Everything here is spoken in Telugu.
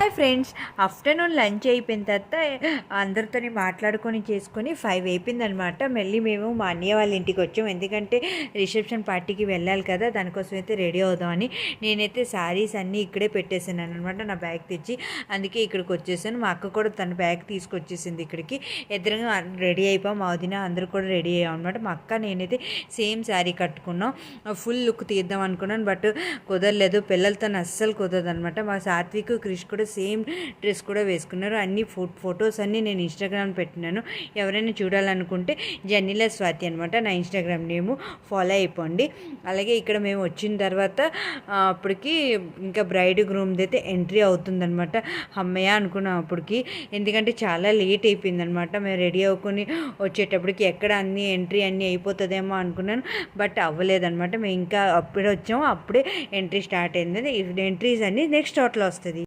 హాయ్ ఫ్రెండ్స్, ఆఫ్టర్నూన్ లంచ్ అయిపోయిన తర్వాత అందరితో మాట్లాడుకొని చేసుకొని 5 అయిపోయిందనమాట. మళ్ళీ మేము మా అన్నయ్య వాళ్ళ ఇంటికి వచ్చాము. ఎందుకంటే రిసెప్షన్ పార్టీకి వెళ్ళాలి కదా, దానికోసం అయితే రెడీ అవుదామని. నేనైతే శారీస్ అన్నీ ఇక్కడే పెట్టేసాను అనమాట, నా బ్యాగ్ తెచ్చి. అందుకే ఇక్కడికి వచ్చేసాను. మా అక్క కూడా తన బ్యాగ్ తీసుకొచ్చేసింది ఇక్కడికి. ఎదురుగా రెడీ అయిపోయాం. మా వదిన అందరూ కూడా రెడీ అయ్యాం అనమాట. మా అక్క నేనైతే సేమ్ శారీ కట్టుకున్నాం. ఫుల్ లుక్ తీద్దాం అనుకున్నాను, బట్ కుదరలేదు. పిల్లలతో అస్సలు కుదరదు అనమాట. మా సాత్విక్ క్రిష్ కూడా సేమ్ డ్రెస్ కూడా వేసుకున్నారు. అన్ని ఫొటోస్ అన్నీ నేను ఇన్స్టాగ్రామ్ పెట్టినాను. ఎవరైనా చూడాలనుకుంటే జనీలా స్వాతి అనమాట నా ఇన్స్టాగ్రామ్ నేము, ఫాలో అయిపోండి. అలాగే ఇక్కడ మేము వచ్చిన తర్వాత అప్పటికి ఇంకా బ్రైడ్ గ్రూమ్ది అయితే ఎంట్రీ అవుతుందనమాట. అమ్మయ్య అనుకున్నాం అప్పటికి, ఎందుకంటే చాలా లేట్ అయిపోయిందనమాట. మేము రెడీ అవ్వుకొని వచ్చేటప్పటికి ఎక్కడ ఎంట్రీ అన్నీ అయిపోతుందేమో అనుకున్నాను, బట్ అవ్వలేదనమాట. మేము ఇంకా అప్పుడే వచ్చాము, అప్పుడే ఎంట్రీ స్టార్ట్ అయింది. ఎంట్రీస్ అన్నీ నెక్స్ట్ స్టార్ట్లో వస్తుంది.